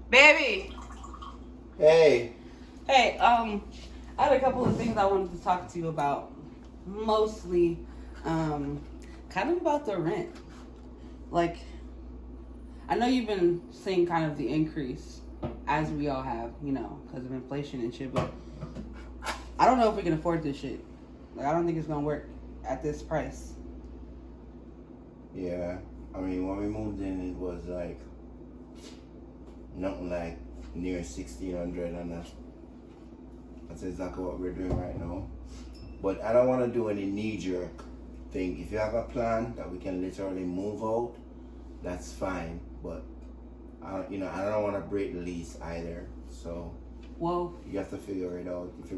Baby. Hey. Hey, I had a couple of things I wanted to talk to you about. Mostly, kind of about the rent. Like, I know you've been seeing kind of the increase, as we all have, because of inflation and shit. But I don't know if we can afford this shit. Like, I don't think it's gonna work at this price. Yeah. I mean, when we moved in, it was like nothing like near 1,600, and that's exactly what we're doing right now. But I don't want to do any knee-jerk thing. If you have a plan that we can literally move out, that's fine. But I don't want to break the lease either. So Well, you have to figure it out. If you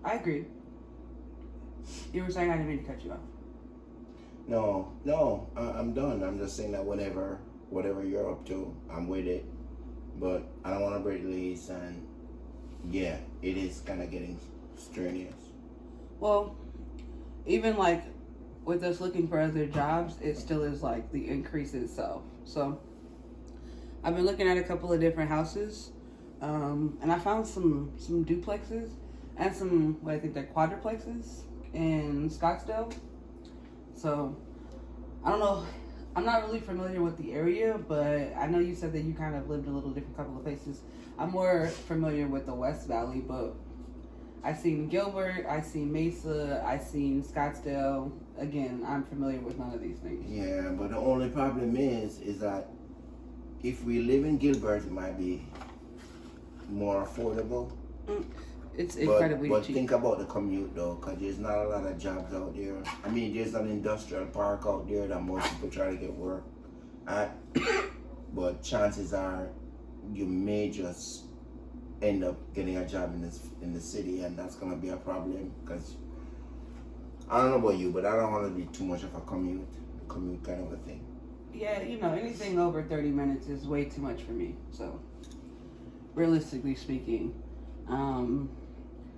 I agree. You were saying I didn't mean to cut you off. No, I'm done. I'm just saying that whatever you're up to, I'm with it. But I don't want to break the lease, and yeah, it is kind of getting strenuous. Well, even like with us looking for other jobs, it still is like the increase itself. So I've been looking at a couple of different houses, and I found some duplexes and some what I think they're quadruplexes in Scottsdale. So I don't know. I'm not really familiar with the area, but I know you said that you kind of lived a little different couple of places. I'm more familiar with the West Valley, but I seen Gilbert, I seen Mesa, I seen Scottsdale. Again, I'm familiar with none of these things. Yeah, but the only problem is that if we live in Gilbert, it might be more affordable. It's incredibly but cheap. Think about the commute though, because there's not a lot of jobs out there. I mean, there's an industrial park out there that most people try to get work at, but chances are you may just end up getting a job in the city, and that's gonna be a problem. Because I don't know about you, but I don't want to be too much of a commute kind of a thing. Yeah, anything over 30 minutes is way too much for me. So, realistically speaking,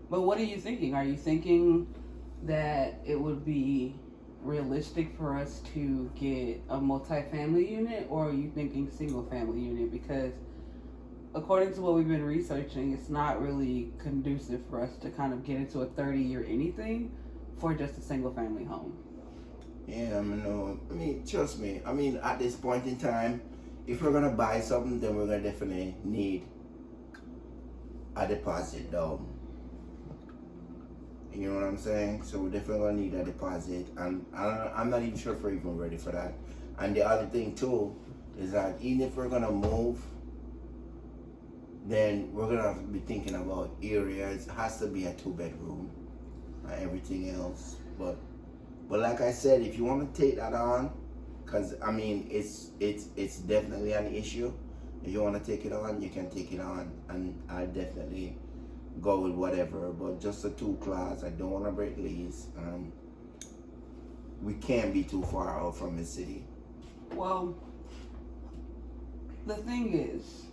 but what are you thinking? Are you thinking that it would be realistic for us to get a multi-family unit, or are you thinking single family unit? Because according to what we've been researching, it's not really conducive for us to kind of get into a 30-year anything for just a single family home. Yeah, I mean, trust me. I mean, at this point in time, if we're gonna buy something, then we're gonna definitely need a deposit down. You know what I'm saying? So we're definitely gonna need a deposit, and I'm not even sure if we're even ready for that. And the other thing too is that even if we're gonna move, then we're gonna have to be thinking about areas. It has to be a 2-bedroom, and everything else. But like I said, if you want to take that on, because I mean it's definitely an issue. If you want to take it on, you can take it on, and I'll definitely go with whatever. But just a 2-class, I don't want to break lease. We can't be too far out from the city. Well, the thing is,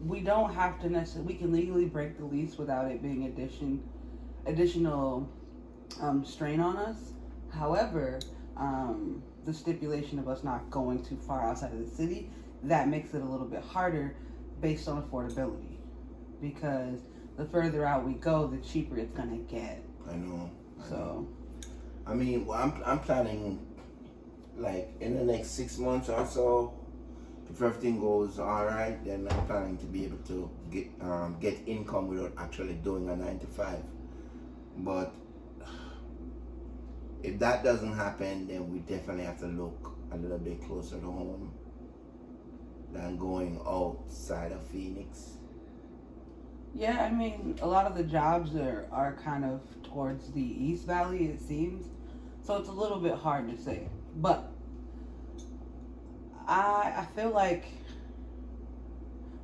we don't have to necessarily. We can legally break the lease without it being additional strain on us. However, the stipulation of us not going too far outside of the city, that makes it a little bit harder based on affordability. Because the further out we go, the cheaper it's gonna get. I know. So, I mean, well, I'm planning, like in the next 6 months or so. If everything goes all right, then I'm planning to be able to get income without actually doing a 9 to 5. But if that doesn't happen, then we definitely have to look a little bit closer to home than going outside of Phoenix. yeah, I mean, a lot of the jobs are kind of towards the East Valley, it seems. So it's a little bit hard to say. But I feel like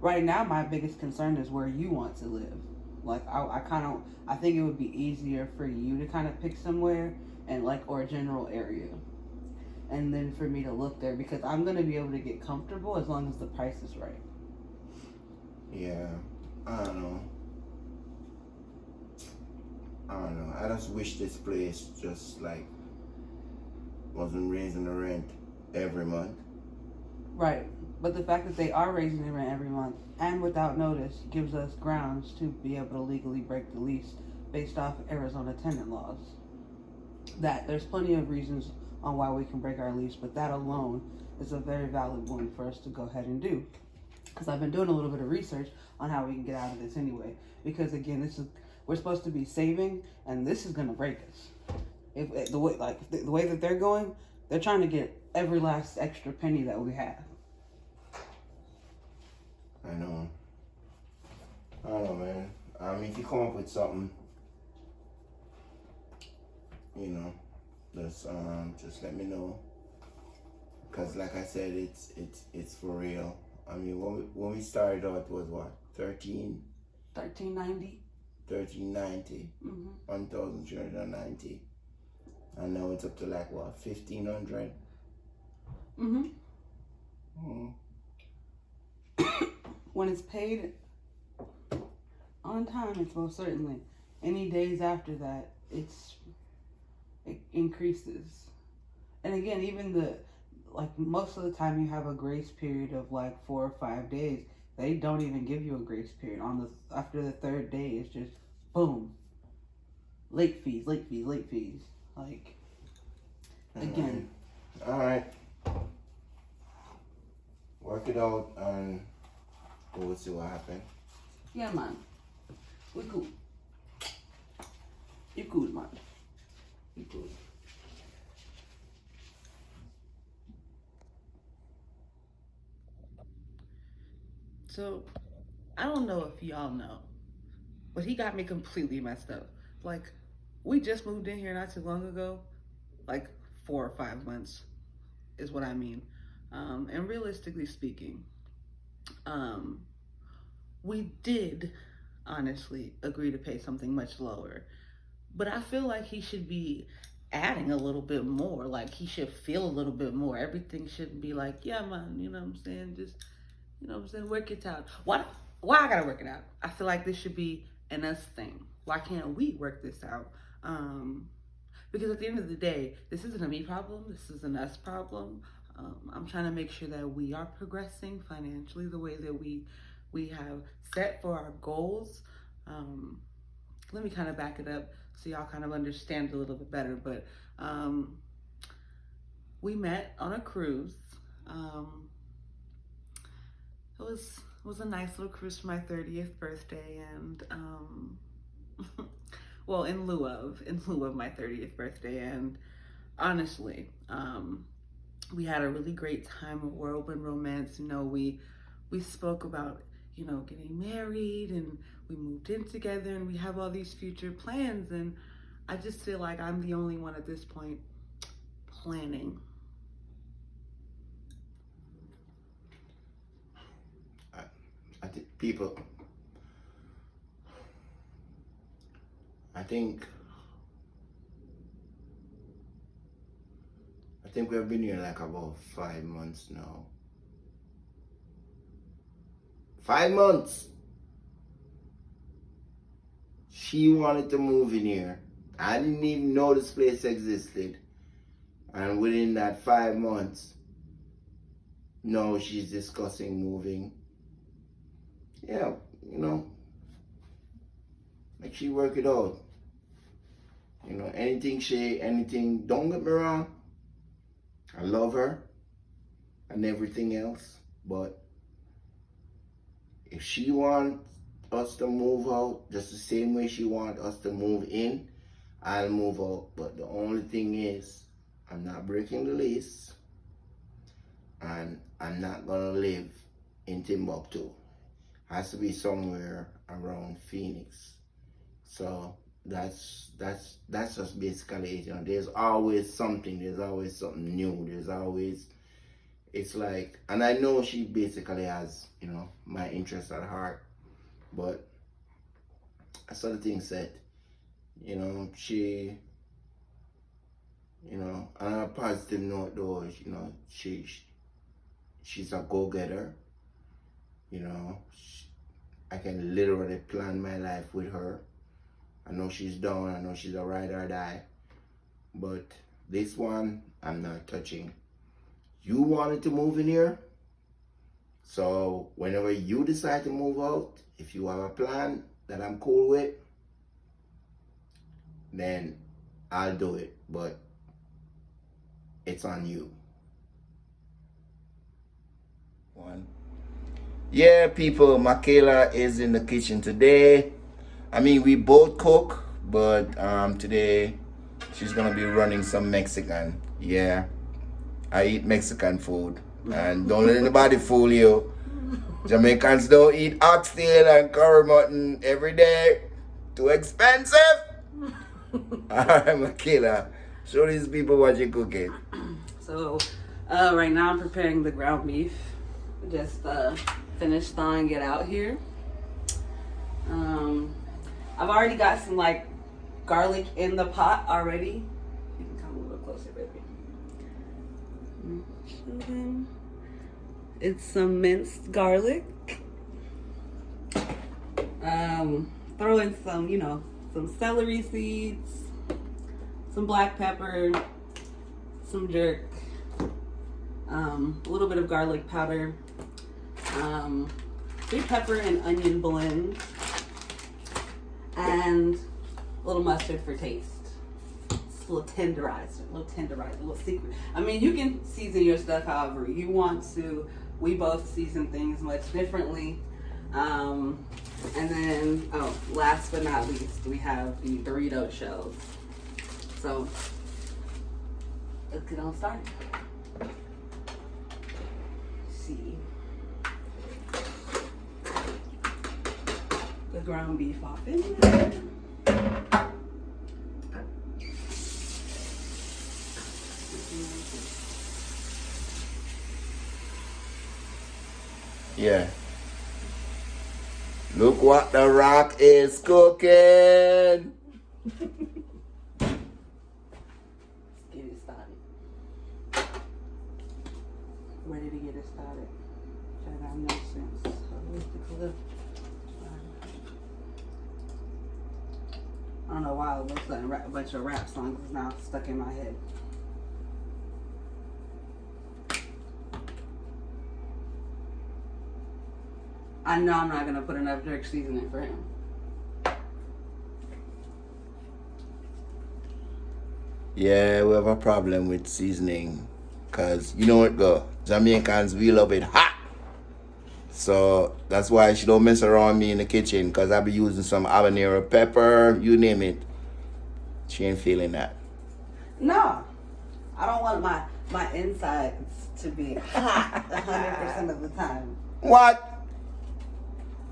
right now my biggest concern is where you want to live. Like I think it would be easier for you to kind of pick somewhere and or a general area, and then for me to look there, because I'm gonna be able to get comfortable as long as the price is right. Yeah, I don't know. I just wish this place just wasn't raising the rent every month. Right. But the fact that they are raising the rent every month and without notice gives us grounds to be able to legally break the lease based off Arizona tenant laws. That there's plenty of reasons on why we can break our lease, but that alone is a very valid one for us to go ahead and do. Because I've been doing a little bit of research on how we can get out of this anyway. Because again, we're supposed to be saving, and this is gonna break us. If the way that they're going, they're trying to get every last extra penny that we have. I know, man. If you come up with something, just let me know. Cause like I said, it's for real. When we started out, it was what, 1390. 1390. 1,390. And now it's up to like what, 1,500. When it's paid on time, it's most certainly. Any days after that, it increases. And again, even most of the time you have a grace period of like 4 or 5 days. They don't even give you a grace period. After the third day, it's just boom. Late fees. Like, again. All right. Work it out and we'll see what happens. Yeah, man. We cool. You cool, man. You cool. So, I don't know if y'all know, but he got me completely messed up. Like, we just moved in here not too long ago. Like, 4 or 5 months is what I mean. And realistically speaking, we did honestly agree to pay something much lower. But I feel like he should be adding a little bit more. Like, he should feel a little bit more. Everything shouldn't be like, yeah, man, you know what I'm saying? Just, you know what I'm saying? Work it out. Why I gotta work it out? I feel like this should be an us thing. Why can't we work this out? Because at the end of the day, this isn't a me problem. This is an us problem. I'm trying to make sure that we are progressing financially the way that we have set for our goals. Let me kind of back it up so y'all kind of understand a little bit better. But we met on a cruise. It was a nice little cruise for my 30th birthday, and well, in lieu of my 30th birthday, and honestly, we had a really great time of whirlwind romance. We spoke about getting married, and we moved in together, and we have all these future plans, and I just feel like I'm the only one at this point planning. I think we've been here like about 5 months now. 5 months. She wanted to move in here. I didn't even know this place existed. And within that 5 months, now she's discussing moving. Yeah, like she work it out. Anything, don't get me wrong. I love her and everything else, but if she wants us to move out just the same way she wants us to move in, I'll move out. But the only thing is, I'm not breaking the lease, and I'm not gonna live in Timbuktu. Has to be somewhere around Phoenix. So that's just basically it. There's always something new. It's like, and I know she basically has, my interest at heart, but I saw the thing said, she, on a positive note though, she's a go-getter, I can literally plan my life with her. I know she's down, I know she's a ride or die, but this one, I'm not touching. You wanted to move in here? So whenever you decide to move out, if you have a plan that I'm cool with, then I'll do it. But it's on you. One. Yeah, people, Makayla is in the kitchen today. I mean, we both cook, but today she's gonna be running some Mexican. Yeah, I eat Mexican food, and don't let anybody fool you. Jamaicans don't eat oxtail and curry mutton every day. Too expensive. Alright, Makayla, show these people what you're cooking. So, right now I'm preparing the ground beef. Just finished thawing it out here. I've already got some like garlic in the pot already. You can come a little closer, baby. It's some minced garlic. Throw in some, some celery seeds, some black pepper, some jerk, a little bit of garlic powder, sweet pepper and onion blend, and a little mustard for taste. It's a little tenderized, a little secret. I mean, you can season your stuff however you want to. We both season things much differently. And then, last but not least, we have the Dorito shells. So, let's get on started. See. The ground beef off in there. Yeah. Look what the rock is cooking. Let's get it started. Ready to get it started. That got no sense. So where's the clip? I don't know why it looks like a bunch of rap songs is now stuck in my head. I know I'm not gonna put enough jerk seasoning for him. Yeah, we have a problem with seasoning. Cause you know what go, Jamaicans, we love it hot. So that's why she don't mess around me in the kitchen, cause I be using some habanero pepper, you name it. She ain't feeling that. No, I don't want my insides to be hot 100% of the time. What?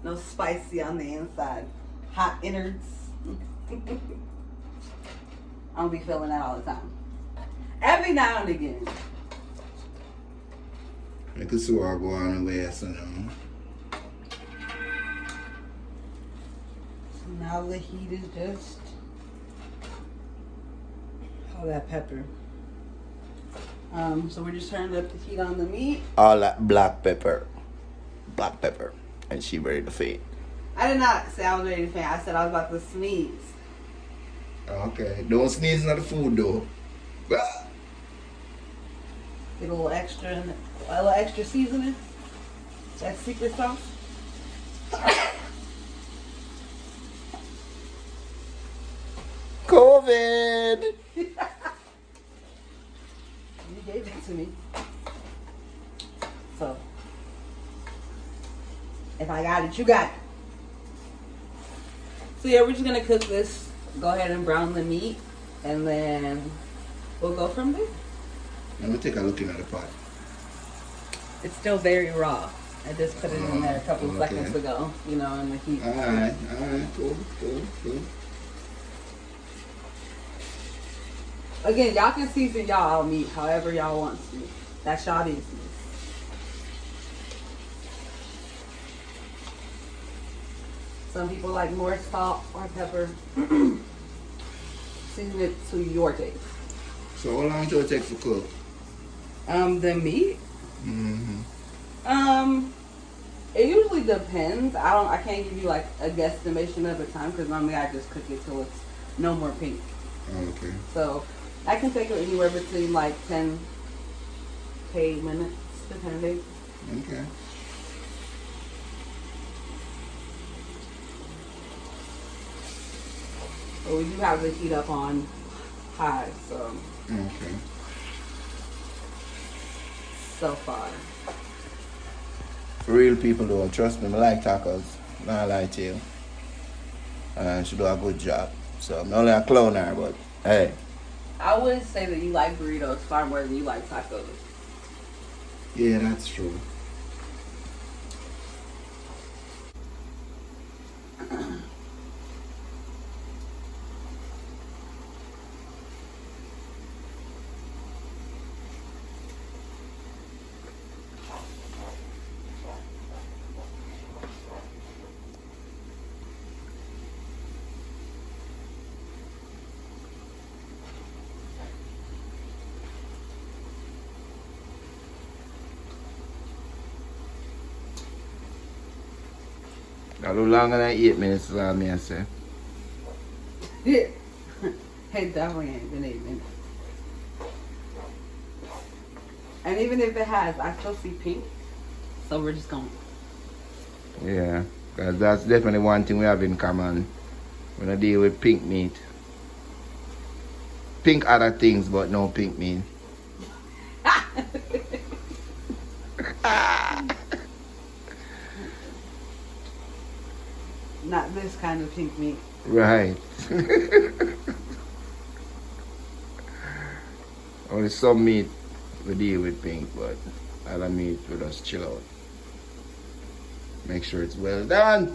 No spicy on the inside. Hot innards. I don't be feeling that all the time. Every now and again. I can see where I go on the way, so now. So now the heat is just all that pepper. So we're just turning up the heat on the meat. All that black pepper. Black pepper. And she ready to faint. I did not say I was ready to faint. I said I was about to sneeze. Okay. Don't sneeze on the food though. Get a little extra seasoning. That secret sauce. COVID. You gave it to me. So, if I got it, you got it. So yeah, we're just gonna cook this. Go ahead and brown the meat, and then we'll go from there. Let me take a look at the pot. It's still very raw. I just put it in there a couple of seconds ago, in the heat. Alright, cool. Again, y'all can season y'all meat however y'all want to. That's y'all business. Some people like more salt or pepper. Season it to your taste. So how long should it take to cook? The meat? Mm-hmm. It usually depends. I can't give you like a guesstimation of the time because normally I just cook it till it's no more pink. Okay. So I can take it anywhere between like 10 to 8 minutes, depending. Okay. But we do have the heat up on high, so. Okay. So far. Real people though, trust me, I like tacos. Not lie to you. And she do a good job. So I'm not only a cloner, but hey. I would say that you like burritos far more than you like tacos. Yeah, that's true. A little longer than 8 minutes, is all me I say. It definitely ain't been 8 minutes. And even if it has, I still see pink. So we're just going. Yeah, because that's definitely one thing we have in common. When I deal with pink meat. Pink other things, but no pink meat. Not this kind of pink meat. Right. Only some meat we deal with pink, but other meat we just chill out. Make sure it's well done.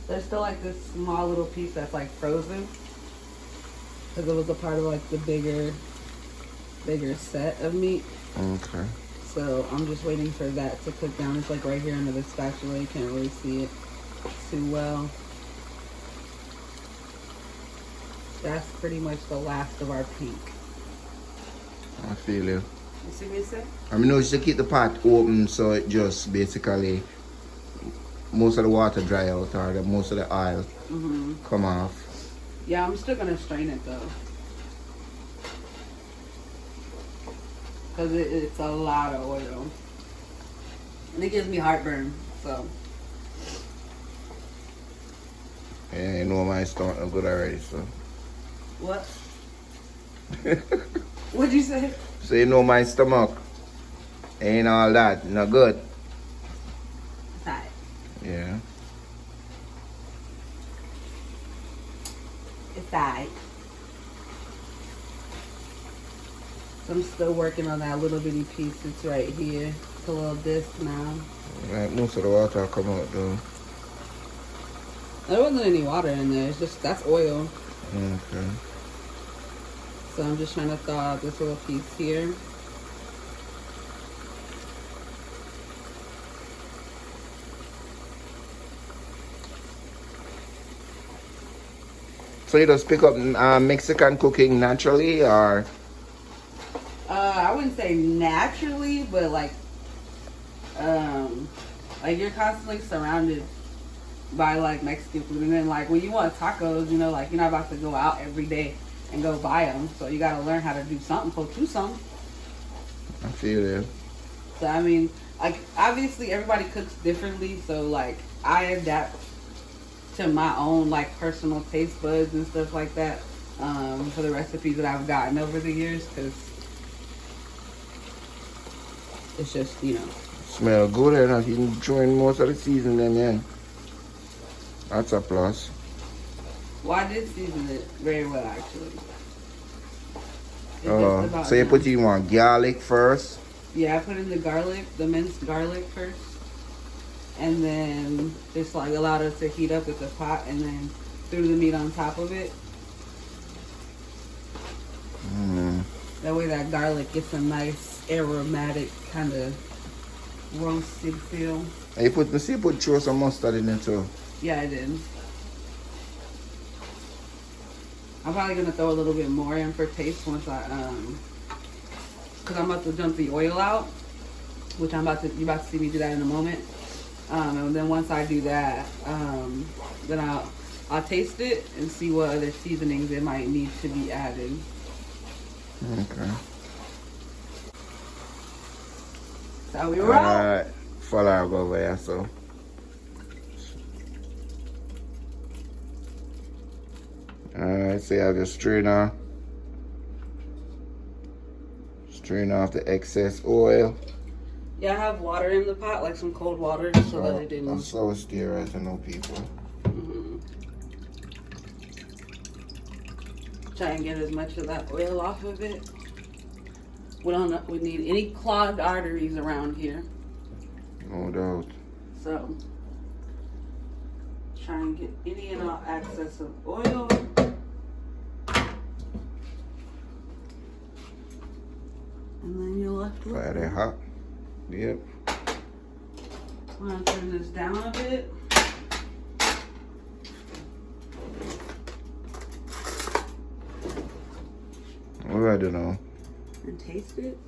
There's still like this small little piece that's like frozen. Because it was a part of like the bigger set of meat. Okay. So I'm just waiting for that to cook down. It's like right here under the spatula. You can't really see it too well. That's pretty much the last of our pink. I feel you. You see what I said? I mean, no, just keep the pot open so it just basically most of the water dry out or most of the oil come off. Yeah, I'm still gonna strain it though, cause it's a lot of oil, and it gives me heartburn. So. Yeah, you know my stomach not good already, so. What? What'd you say? So you know my stomach ain't all that, not good. Hi. Yeah. It's alright. So I'm still working on that little bitty piece that's right here. It's a little disc now. Right, most of the water come out though. There wasn't any water in there. It's just, that's oil. Okay. So I'm just trying to thaw out this little piece here. So you just pick up Mexican cooking naturally, or? I wouldn't say naturally, but like you're constantly surrounded by like Mexican food, and then like when you want tacos, you know, like you're not about to go out every day and go buy them, so you got to learn how to do something for do something. I feel it. So I mean, like obviously everybody cooks differently, so like I adapt to my own like personal taste buds and stuff like that for the recipes that I've gotten over the years, because it's just, you know. Smell good enough. You can throw in most of the seasoning, yeah. That's a plus. Well, I did season it very well, actually. So you put in one garlic first? Yeah, I put in the garlic, the minced garlic first. And then just like allowed it to heat up with the pot, and then threw the meat on top of it. That way that garlic gets a nice aromatic kind of roasted feel. And you put throw some mustard in it too? Yeah, I did. I'm probably gonna throw a little bit more in for taste once I cause I'm about to dump the oil out, which you're about to see me do that in a moment. And then once I do that, then I'll taste it and see what other seasonings it might need to be added. Okay. That's how we roll. Alright. Follow her over here, so. Alright, so I just strain off the excess oil. Yeah, I have water in the pot, like some cold water, so that it didn't. That's so stir to know people. Try and get as much of that oil off of it. We don't need any clogged arteries around here. No doubt. So try and get any and all excess of oil. And then you're left with Fire that hot. Yep. I'm gonna turn this down a bit. What do I do now? And taste it.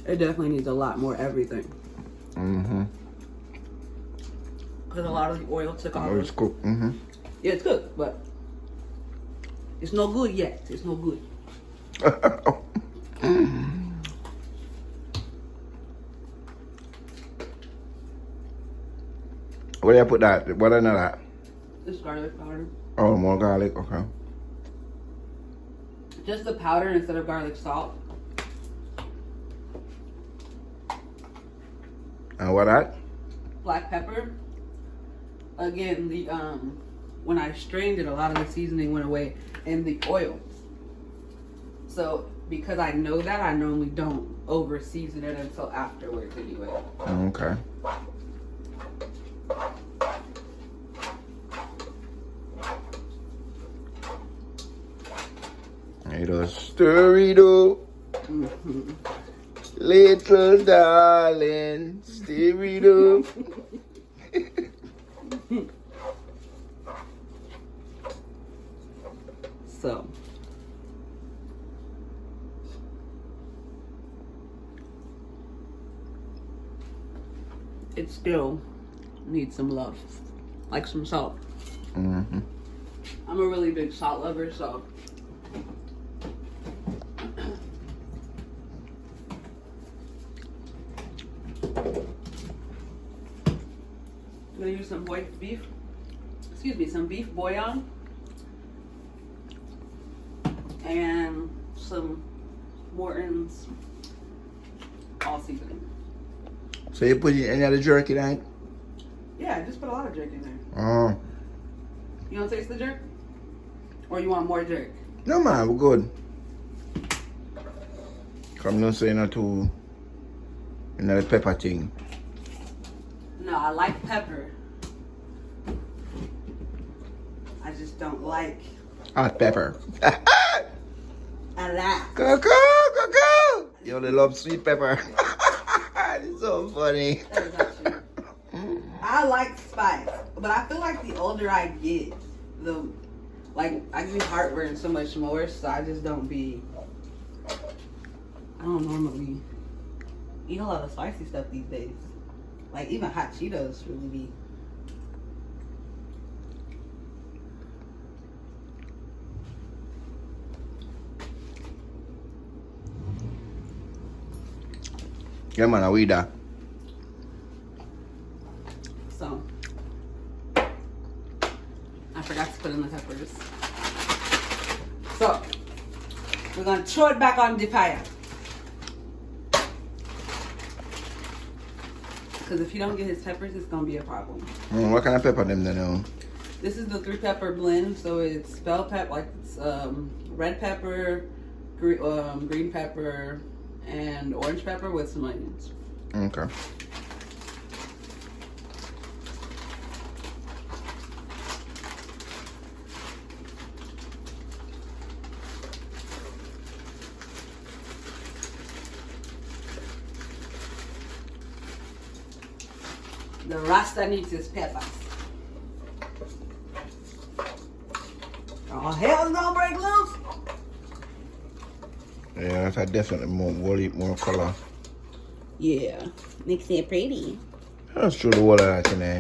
It definitely needs a lot more everything. Because a lot of the oil took off. It's cooked. Yeah, it's cooked, but it's no good yet. It's no good. Where do I put that? What I know that? It's garlic powder. Oh, more garlic. Okay. Just the powder instead of garlic salt. And what that? Black pepper. Again, the when I strained it, a lot of the seasoning went away in the oil. So because I know that, I normally don't over season it until afterwards anyway. Okay. Little story though. Little darling, stereo. So it still needs some love, like some salt. I'm a really big salt lover, so I'm gonna use some some beef bouillon and some Morton's all seasoning. So you put any other jerky in it? Yeah, I just put a lot of jerk in there. Oh. You don't taste the jerk? Or you want more jerk? No man, we're good. Come no say not too the pepper thing. No, I like pepper. I just don't like Hot pepper. a lot. Cuckoo. You only love sweet pepper. It's so funny. That is not true. I like spice, but I feel like the older I get, I get heartburn so much more, so I just don't I don't normally eat a lot of spicy stuff these days. Like even hot Cheetos really be. Yeah man, I weed that. So I forgot to put in the peppers. So we're gonna throw it back on the fire. Because if you don't get his peppers, it's gonna be a problem. What kind of pepper them they know? This is the 3-pepper blend, so it's bell pepper, like it's red pepper, green pepper, and orange pepper with some onions. Okay. The Rasta needs his peppers. Oh, hell's gonna break loose. Yeah, that's definitely more color. Yeah, makes it pretty. That's true, the water that's in there.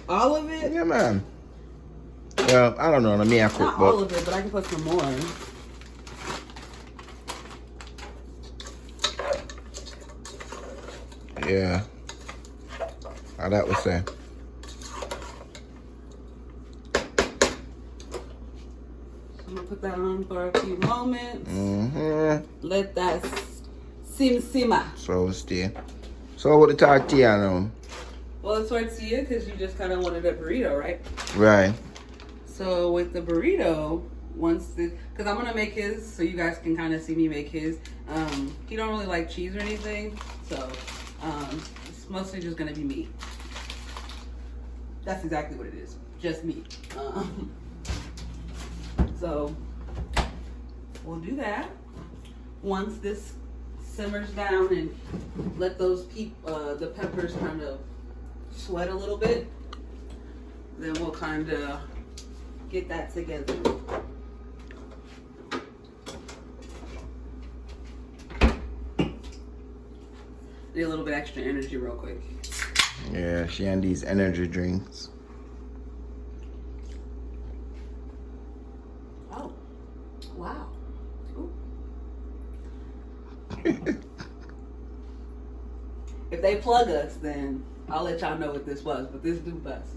All of it? Yeah, man. I Well, I don't know. Let me cook, Not all of it, but I can put some more. Yeah. How that was say. I'm gonna put that on for a few moments. Let that simmer. So stay. So what the tortilla now? Well, the tortilla, because you just kind of wanted a burrito, right? Right. So with the burrito, because I'm gonna make his, so you guys can kind of see me make his. He don't really like cheese or anything, so it's mostly just gonna be meat. That's exactly what it is, just meat. So we'll do that. Once this simmers down and let those the peppers kind of sweat a little bit, then we'll kind of get that together. Need a little bit extra energy real quick. Yeah, she and these energy drinks. Oh, wow. If they plug us, then I'll let y'all know what this was, but this do bust.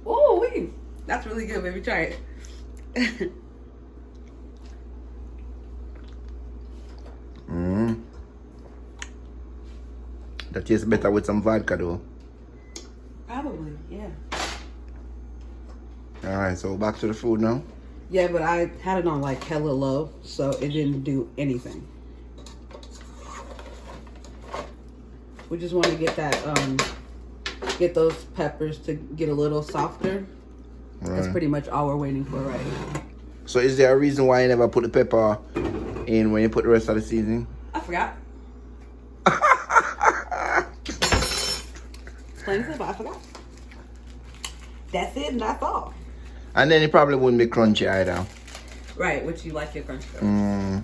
Oh, that's really good, baby. Try it. That tastes better with some vodka though. Probably, yeah. Alright, so back to the food now. Yeah, but I had it on like hella low, so it didn't do anything. We just want to get that, get those peppers to get a little softer. Right. That's pretty much all we're waiting for right now. So is there a reason why you never put the pepper in when you put the rest of the seasoning? I forgot. Plain simple, I forgot. That's it, and that's all. And then it probably wouldn't be crunchy either. Right, which you like your crunchy.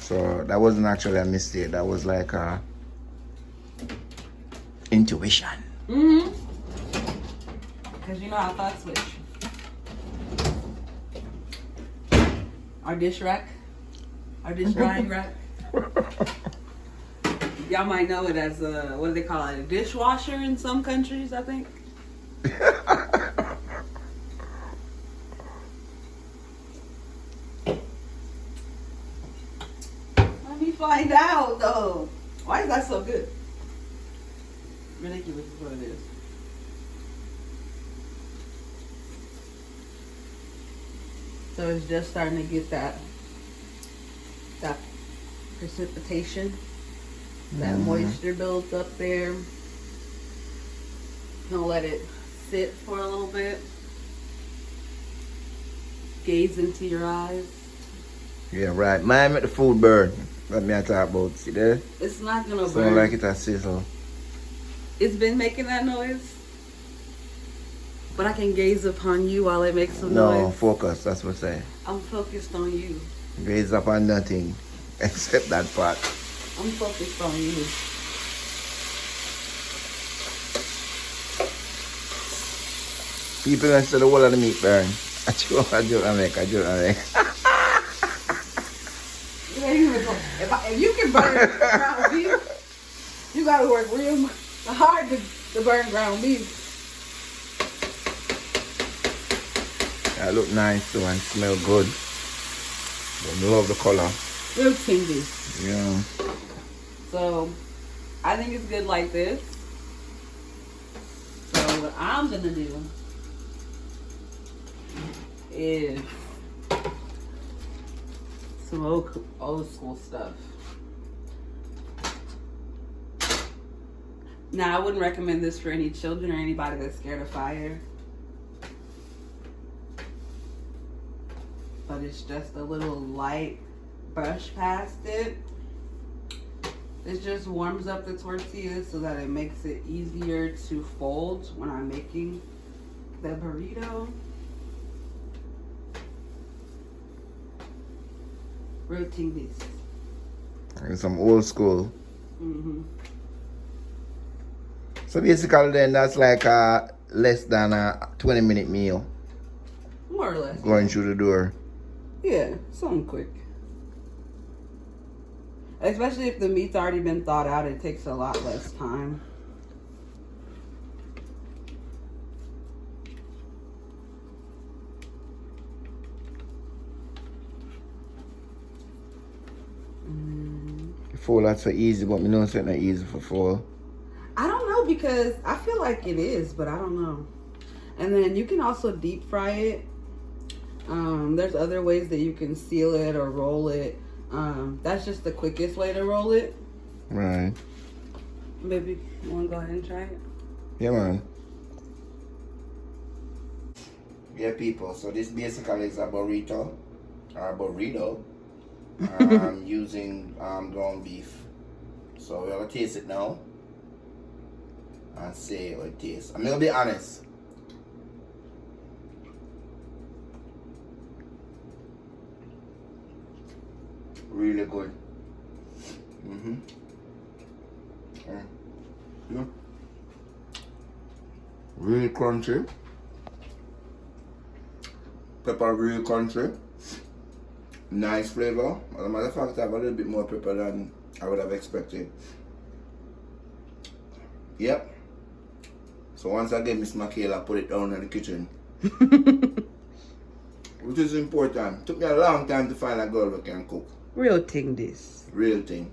So that wasn't actually a mistake. That was like a intuition. Because you know how thoughts switch. Our dish rack. Our dish drying rack. Y'all might know it as a, what do they call it? A dishwasher in some countries, I think. Let me find out though. Why is that so good? Ridiculous is what it is. So it's just starting to get that precipitation. That moisture builds up there. Gonna let it sit for a little bit. Gaze into your eyes. Yeah, right. Mine make the food burn. Let me talk about. See there? It's not gonna burn. Sound like it a sizzle. It's been making that noise. But I can gaze upon you while it makes some noise. No, focus. That's what I say. I'm focused on you. Gaze upon nothing except that part. I'm focused on you. People don't say the whole of the meat burn. I joke. If you can burn ground beef, you gotta work real hard to burn ground beef. That look nice too and smell good. I love the color. Real tingy. Yeah. So, I think it's good like this. So, what I'm gonna do is some old school stuff. Now, I wouldn't recommend this for any children or anybody that's scared of fire. But it's just a little light brush past it. It just warms up the tortillas so that it makes it easier to fold when I'm making the burrito. Rotating this. And some old school. So basically then that's like a less than a 20-minute meal. More or less. Going through the door. Yeah, something quick. Especially if the meat's already been thawed out, it takes a lot less time. Fall that's so easy, but me know it's not easy for fall. I don't know because I feel like it is, but I don't know. And then you can also deep fry it. There's other ways that you can seal it or roll it. That's just the quickest way to roll it. Right. Baby, you want to go ahead and try it? Yeah, man. Yeah, people. So this basically is a burrito. Or a burrito. Using ground beef. So we're going to taste it now. And see how it tastes. I'm going to be honest. Really good. Yeah. Really crunchy. Pepper really crunchy. Nice flavor. As a matter of fact, I have a little bit more pepper than I would have expected. Yep. So once again, Miss Makayla put it down in the kitchen. Which is important. Took me a long time to find a girl who can cook. Real thing this. Real thing.